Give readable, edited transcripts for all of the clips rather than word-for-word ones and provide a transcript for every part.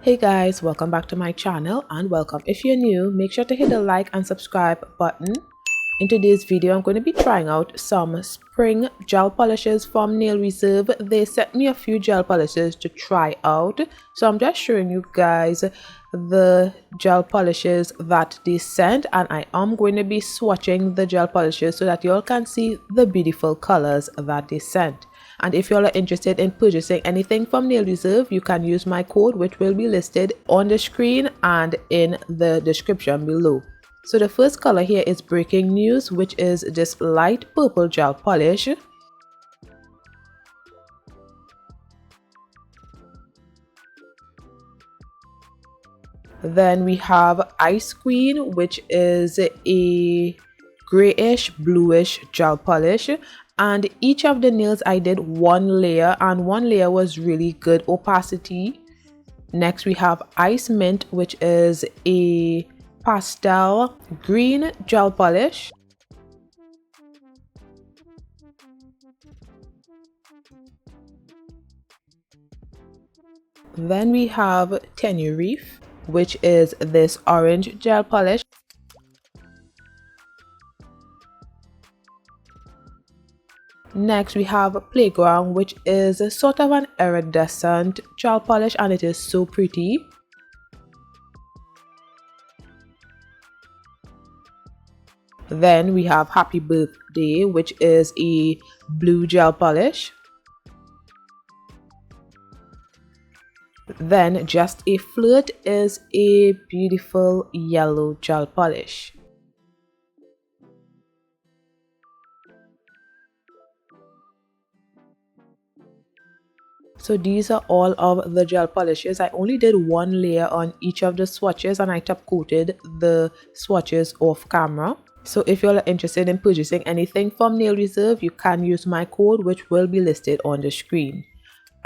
Hey guys, welcome back to my channel and welcome. If you're new, make sure to hit the like and subscribe button. In today's video, I'm going to be trying out some spring gel polishes from Nail Reserve. They sent me a few gel polishes to try out. So I'm just showing you guys the gel polishes that they sent, and I am going to be swatching the gel polishes so that you all can see the beautiful colors that they sent. And if you all are interested in purchasing anything from Nail Reserve, you can use my code, which will be listed on the screen and in the description below. So the first color here is Breaking News, which is this light purple gel polish. Then we have Ice Queen, which is a grayish bluish gel polish, and each of the nails I did one layer, and one layer was really good opacity. Next we have Ice Mint, which is a pastel green gel polish. Then we have Tenerife, which is this orange gel polish. Next we have Playground, which is sort of an iridescent gel polish, and it is so pretty. Then we have Happy Birthday, which is a blue gel polish. Then Just a Flirt is a beautiful yellow gel polish. So these are all of the gel polishes. I only did one layer on each of the swatches, and I top coated the swatches off camera. So if you're interested in purchasing anything from Nail Reserve, you can use my code, which will be listed on the screen.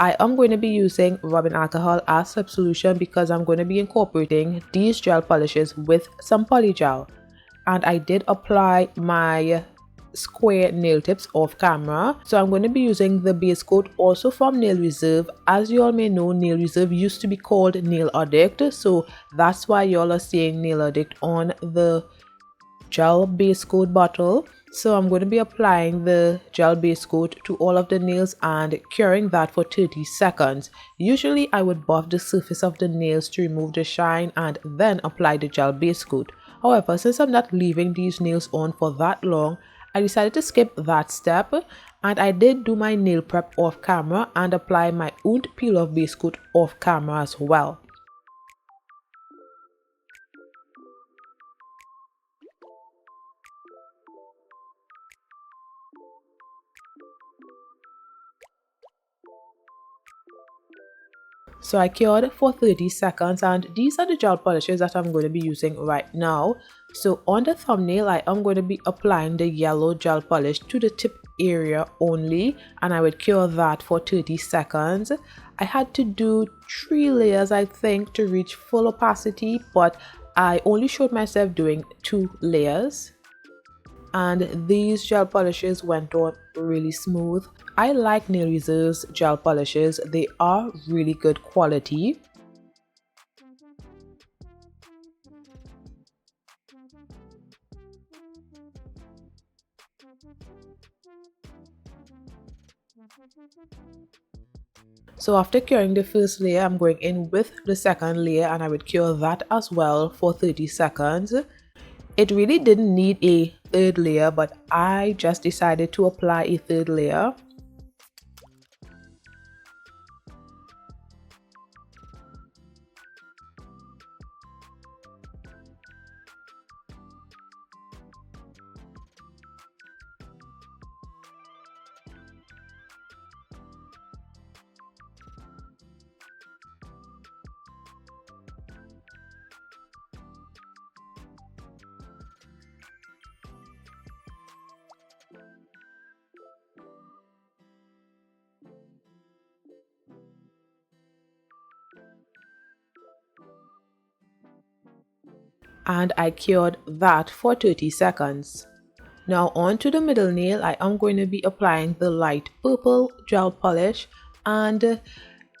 I am going to be using rubbing alcohol as sub solution because I'm going to be incorporating these gel polishes with some polygel. And I did apply my square nail tips off camera, so I'm going to be using the base coat also from Nail Reserve. As you all may know, Nail Reserve used to be called Nail Addict, so that's why y'all are seeing Nail Addict on the gel base coat bottle. So I'm going to be applying the gel base coat to all of the nails and curing that for 30 seconds. Usually I would buff the surface of the nails to remove the shine and then apply the gel base coat. However, since I'm not leaving these nails on for that long, I decided to skip that step, and I did do my nail prep off camera and apply my own peel off base coat off camera as well. So I cured for 30 seconds, and these are the gel polishes that I'm going to be using right now. So on the thumbnail, I am going to be applying the yellow gel polish to the tip area only, and I would cure that for 30 seconds. I had to do 3 layers, I think, to reach full opacity, but I only showed myself doing 2 layers. And these gel polishes went on really smooth. I like Nail Reserve's gel polishes. They are really good quality. So after curing the first layer, I'm going in with the second layer, and I would cure that as well for 30 seconds. It really didn't need a third layer, but I just decided to apply a third layer. And I cured that for 30 seconds. Now on to the middle nail, I am going to be applying the light purple gel polish, and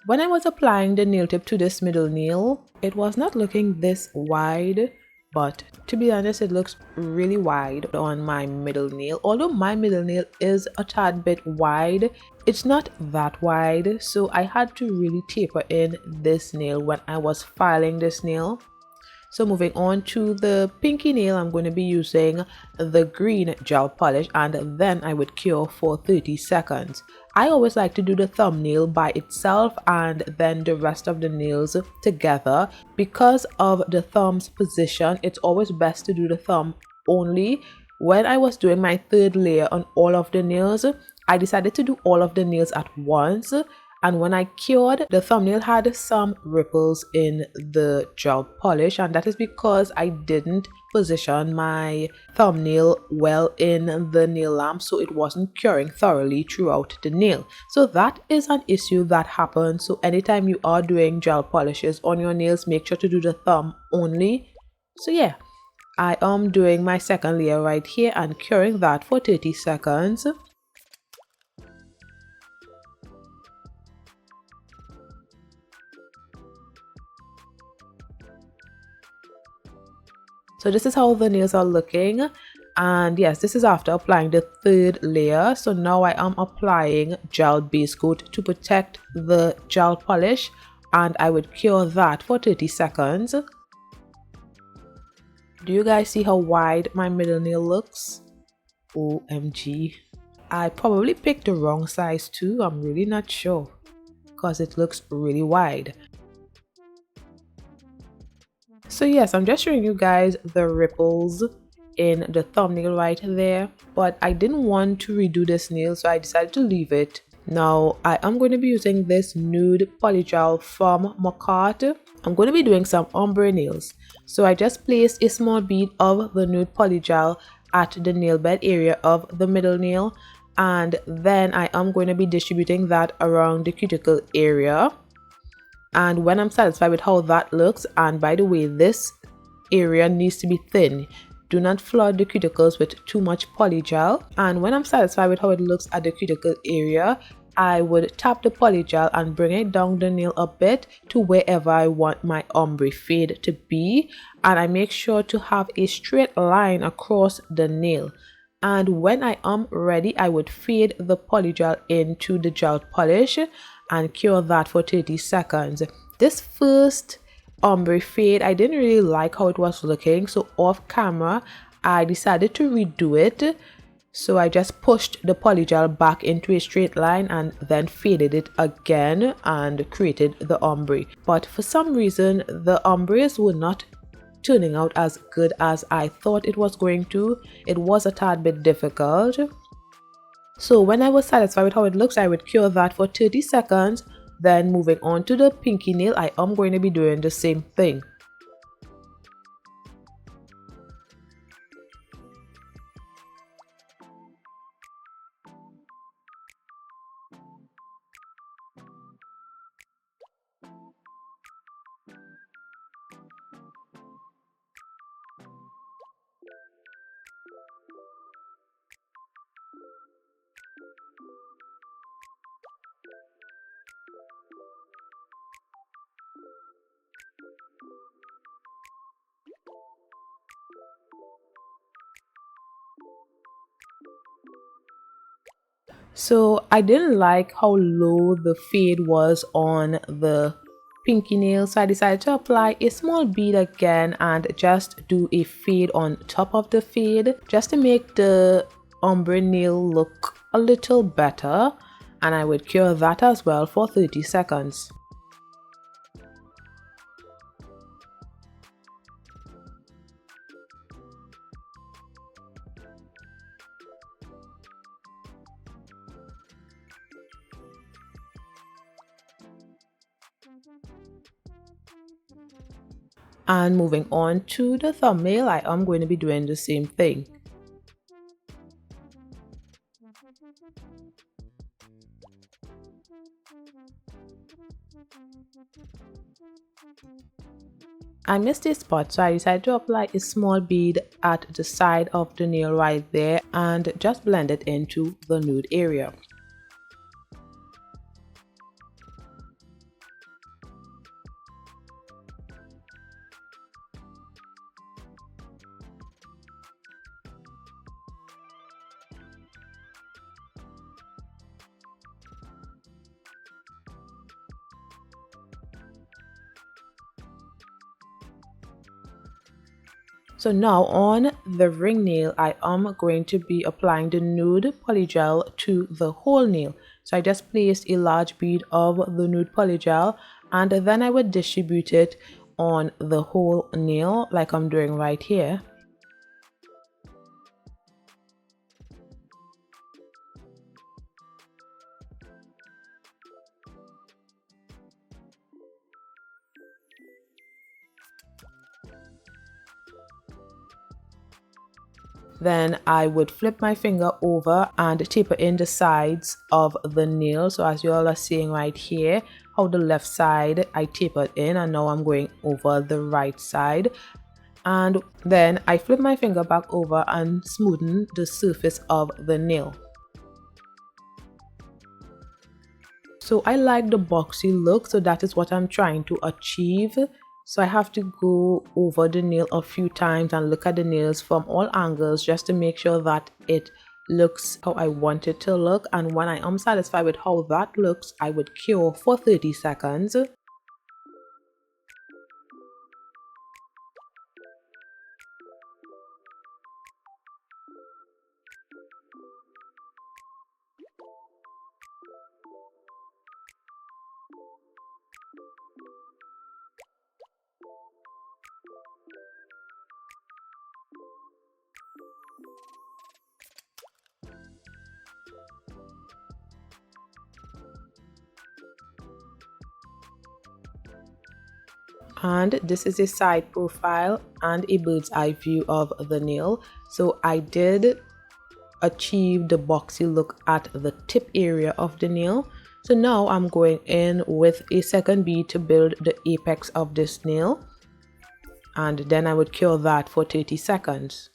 When I was applying the nail tip to this middle nail, it was not looking this wide, but to be honest, it looks really wide on my middle nail. Although my middle nail is a tad bit wide, it's not that wide, so I had to really taper in this nail when I was filing this nail. So moving on to the pinky nail, I'm going to be using the green gel polish, and then I would cure for 30 seconds. I always like to do the thumbnail by itself and then the rest of the nails together. Because of the thumb's position, it's always best to do the thumb only. When I was doing my third layer on all of the nails, I decided to do all of the nails at once. And when I cured, the thumbnail had some ripples in the gel polish, and that is because I didn't position my thumbnail well in the nail lamp, so it wasn't curing thoroughly throughout the nail. So that is an issue that happens. So anytime you are doing gel polishes on your nails, make sure to do the thumb only. So yeah, I am doing my second layer right here and curing that for 30 seconds. So this is how the nails are looking, and yes, this is after applying the third layer. So now I am applying gel base coat to protect the gel polish, and I would cure that for 30 seconds. Do you guys see how wide my middle nail looks? OMG. I probably picked the wrong size too, I'm really not sure, because it looks really wide. So yes, I'm just showing you guys the ripples in the thumbnail right there, but I didn't want to redo this nail, so I decided to leave it. Now I am going to be using this nude polygel from Makartt. I'm going to be doing some ombre nails. So I just placed a small bead of the nude polygel at the nail bed area of the middle nail, and then I am going to be distributing that around the cuticle area. And when I'm satisfied with how that looks, and by the way, this area needs to be thin, do not flood the cuticles with too much polygel. And when I'm satisfied with how it looks at the cuticle area, I would tap the polygel and bring it down the nail a bit to wherever I want my ombre fade to be, and I make sure to have a straight line across the nail. And when I am ready, I would fade the polygel into the gel polish and cure that for 30 seconds. This first ombre fade, I didn't really like how it was looking, so off camera I decided to redo it. So I just pushed the polygel back into a straight line and then faded it again and created the ombre. But for some reason the ombres were not turning out as good as I thought it was going to. It was a tad bit difficult. So when I was satisfied with how it looks, I would cure that for 30 seconds. Then moving on to the pinky nail, I am going to be doing the same thing. So I didn't like how low the fade was on the pinky nail, so I decided to apply a small bead again and just do a fade on top of the fade just to make the ombre nail look a little better, and I would cure that as well for 30 seconds. And moving on to the thumbnail, I am going to be doing the same thing. I missed a spot, so I decided to apply a small bead at the side of the nail right there and just blend it into the nude area. So now on the ring nail, I am going to be applying the nude polygel to the whole nail. So I just placed a large bead of the nude polygel, and then I would distribute it on the whole nail like I'm doing right here. Then I would flip my finger over and taper in the sides of the nail. So as you all are seeing right here, how the left side I tapered in, and now I'm going over the right side. And then I flip my finger back over and smoothen the surface of the nail. So I like the boxy look, so that is what I'm trying to achieve. So I have to go over the nail a few times and look at the nails from all angles just to make sure that it looks how I want it to look. And when I am satisfied with how that looks, I would cure for 30 seconds. And this is a side profile and a bird's eye view of the nail. So I did achieve the boxy look at the tip area of the nail. So now I'm going in with a second bead to build the apex of this nail, and then I would cure that for 30 seconds.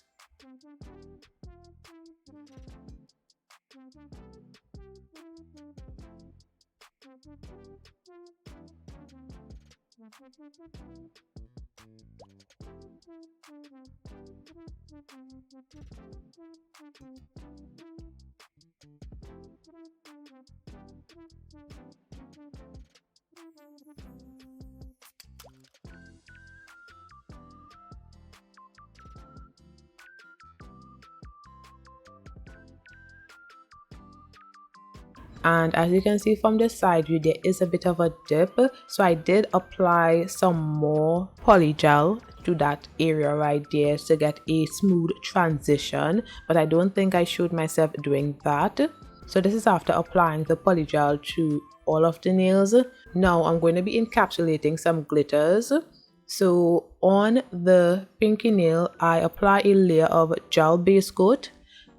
And as you can see from the side view, there is a bit of a dip, so I did apply some more polygel to that area right there to get a smooth transition, but I don't think I showed myself doing that. So this is after applying the polygel to all of the nails. Now I'm going to be encapsulating some glitters. So on the pinky nail, I apply a layer of gel base coat.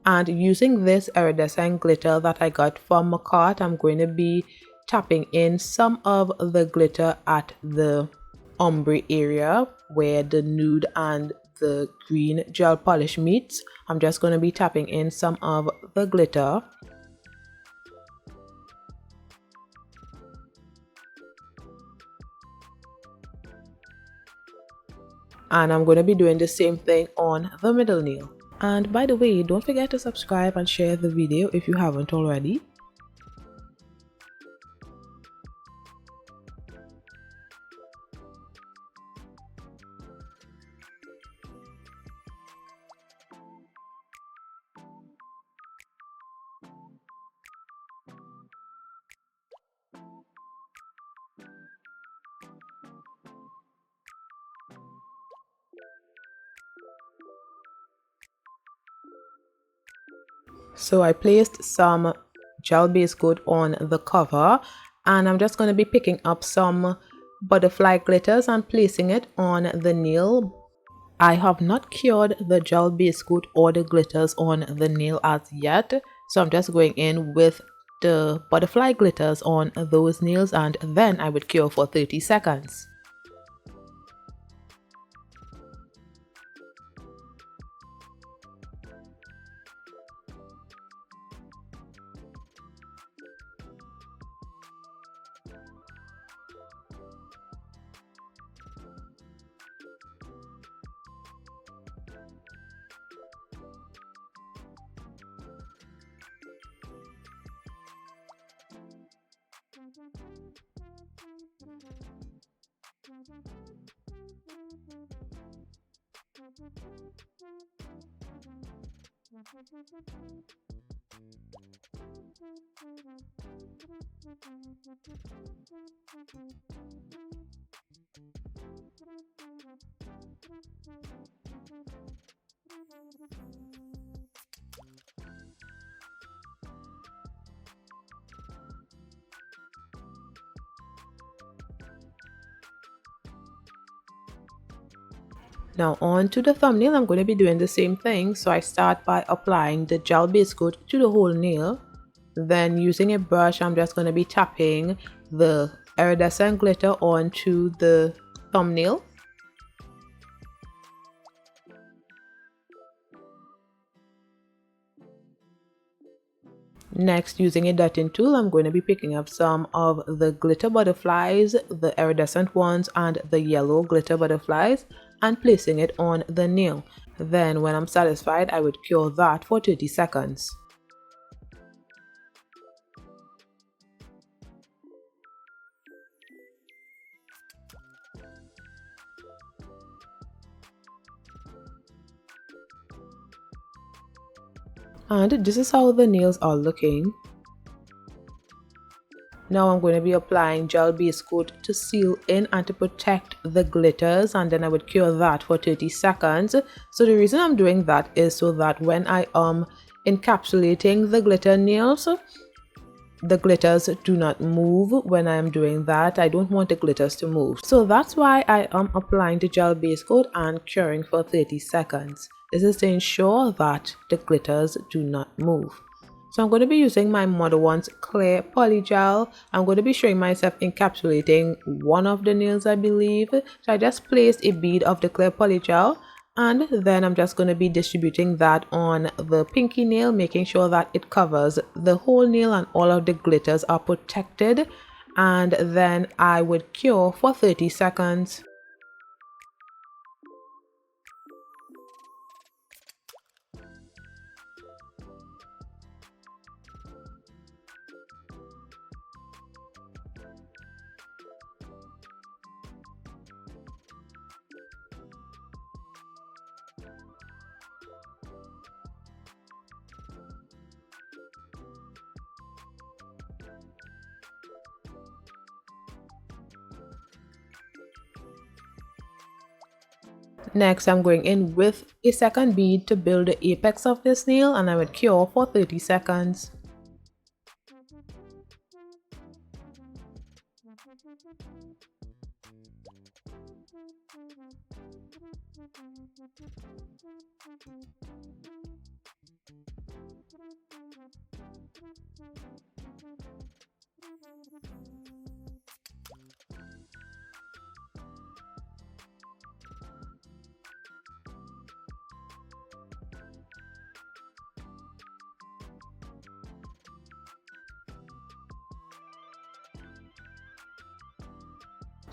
And using this iridescent glitter that I got from Makartt, I'm going to be tapping in some of the glitter at the ombre area where the nude and the green gel polish meets. I'm just going to be tapping in some of the glitter. And I'm going to be doing the same thing on the middle nail. And by the way, don't forget to subscribe and share the video if you haven't already. So I placed some gel base coat on the cover, and I'm just going to be picking up some butterfly glitters and placing it on the nail. I have not cured the gel base coat or the glitters on the nail as yet, so I'm just going in with the butterfly glitters on those nails, and then I would cure for 30 seconds. Now on to the thumbnail, I'm going to be doing the same thing. So I start by applying the gel base coat to the whole nail. Then using a brush, I'm just going to be tapping the iridescent glitter onto the thumbnail. Next, using a dotting tool, I'm going to be picking up some of the glitter butterflies, the iridescent ones and the yellow glitter butterflies, and placing it on the nail. Then when I'm satisfied, I would cure that for 30 seconds. And this is how the nails are looking. Now I'm going to be applying gel base coat to seal in and to protect the glitters, and then I would cure that for 30 seconds. So the reason I'm doing that is so that when I am encapsulating the glitter nails, the glitters do not move when I am doing that. I don't want the glitters to move. So that's why I am applying the gel base coat and curing for 30 seconds. This is to ensure that the glitters do not move. So I'm going to be using my Modelones clear polygel. I'm going to be showing myself encapsulating one of the nails, I believe. So I just placed a bead of the clear polygel, and then I'm just going to be distributing that on the pinky nail, making sure that it covers the whole nail and all of the glitters are protected. And then I would cure for 30 seconds. Next, I'm going in with a second bead to build the apex of this nail, and I would cure for 30 seconds.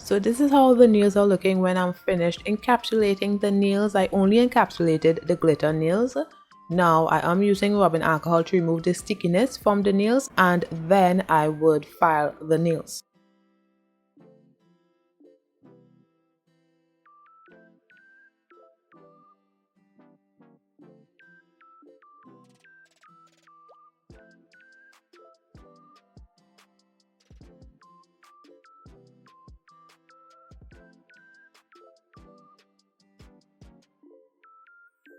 So this is how the nails are looking when I'm finished encapsulating the nails. I only encapsulated the glitter nails. Now I am using rubbing alcohol to remove the stickiness from the nails, and then I would file the nails.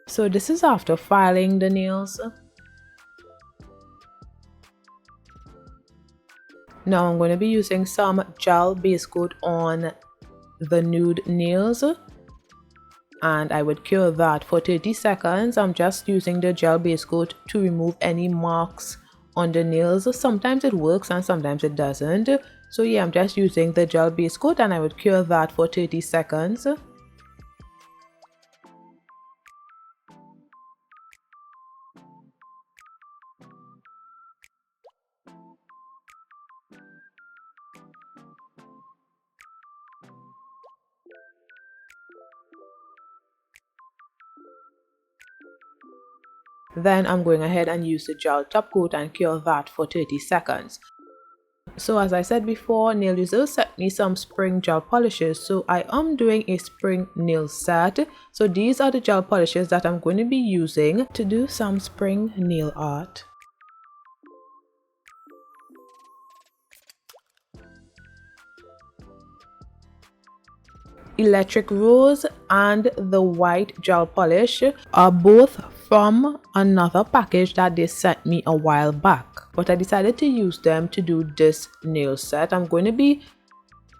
So this is after filing the nails. Now I'm going to be using some gel base coat on the nude nails, and I would cure that for 30 seconds. I'm just using the gel base coat to remove any marks on the nails. Sometimes it works and sometimes it doesn't. So yeah, I'm just using the gel base coat and I would cure that for 30 seconds. Then I'm going ahead and use the gel top coat and cure that for 30 seconds. So as I said before, Nail User sent me some spring gel polishes, so I am doing a spring nail set. So these are the gel polishes that I'm going to be using to do some spring nail art. Electric Rose and the white gel polish are both from another package that they sent me a while back, but I decided to use them to do this nail set. I'm going to be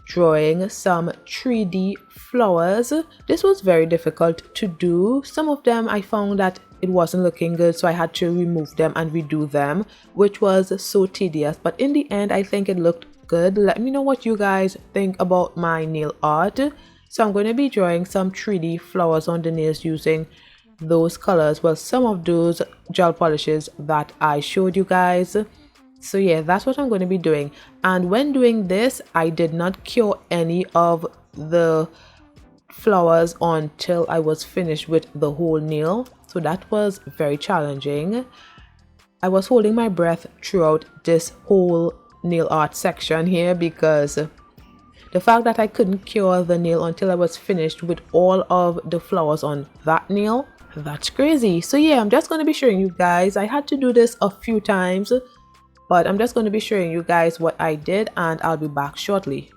drawing some 3D flowers. This was very difficult to do. Some of them I found that it wasn't looking good, so I had to remove them and redo them, which was so tedious, but in the end I think it looked good. Let me know what you guys think about my nail art. So I'm going to be drawing some 3D flowers on the nails using those colors, well, some of those gel polishes that I showed you guys. So yeah, that's what I'm going to be doing. And when doing this, I did not cure any of the flowers until I was finished with the whole nail. So that was very challenging. I was holding my breath throughout this whole nail art section here because the fact that I couldn't cure the nail until I was finished with all of the flowers on that nail, that's crazy. So yeah, I'm just going to be showing you guys. I had to do this a few times, but I'm just going to be showing you guys what I did, and I'll be back shortly.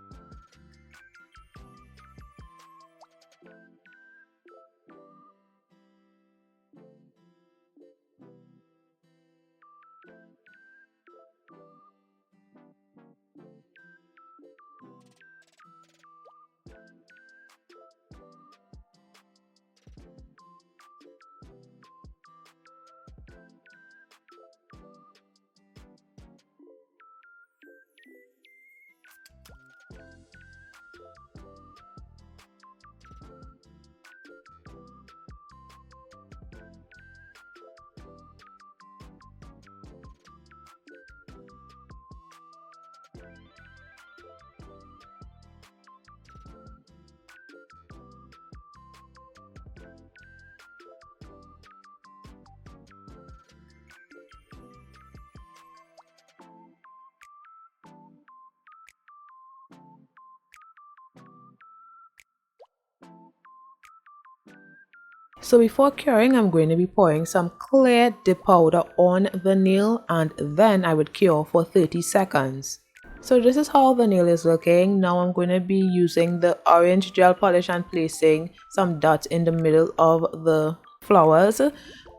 So before curing, I'm going to be pouring some clear dip powder on the nail, and then I would cure for 30 seconds. So this is how the nail is looking. Now I'm going to be using the orange gel polish and placing some dots in the middle of the flowers,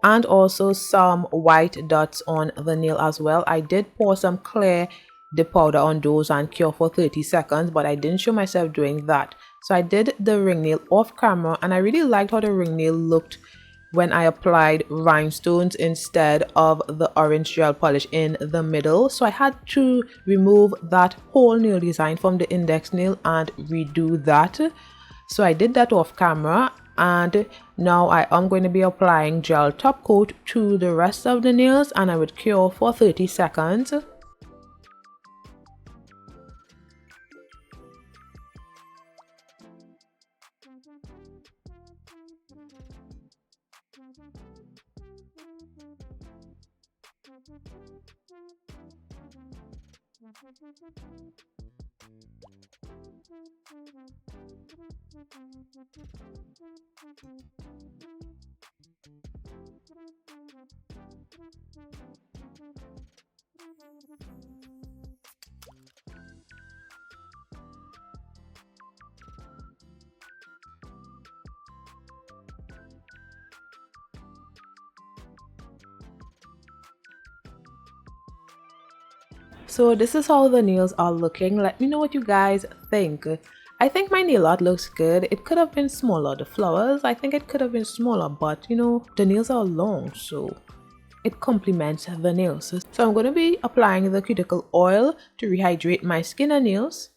and also some white dots on the nail as well. I did pour some clear dip powder on those and cure for 30 seconds, but I didn't show myself doing that. So I did the ring nail off camera, and I really liked how the ring nail looked when I applied rhinestones instead of the orange gel polish in the middle. So I had to remove that whole nail design from the index nail and redo that. So I did that off camera, and now I am going to be applying gel top coat to the rest of the nails, and I would cure for 30 seconds. So this is how the nails are looking. Let me know what you guys think. I think my nail art looks good. It could have been smaller. The flowers, I think it could have been smaller, but you know, the nails are long, so it complements the nails. So I'm going to be applying the cuticle oil to rehydrate my skin and nails.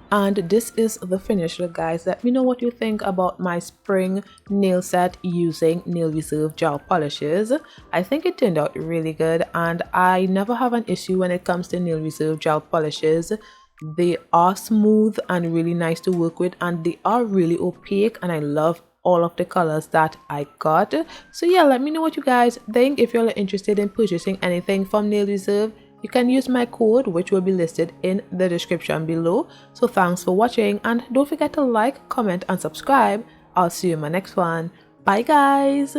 And this is the finished look, guys. Let me know what you think about my spring nail set using Nail Reserve gel polishes. I think it turned out really good, and I never have an issue when it comes to Nail Reserve gel polishes. They are smooth and really nice to work with, and they are really opaque, and I love all of the colors that I got. So yeah, let me know what you guys think. If you're interested in purchasing anything from Nail Reserve, you can use my code, which will be listed in the description below. So thanks for watching, and don't forget to like, comment and subscribe. I'll see you in my next one. Bye guys.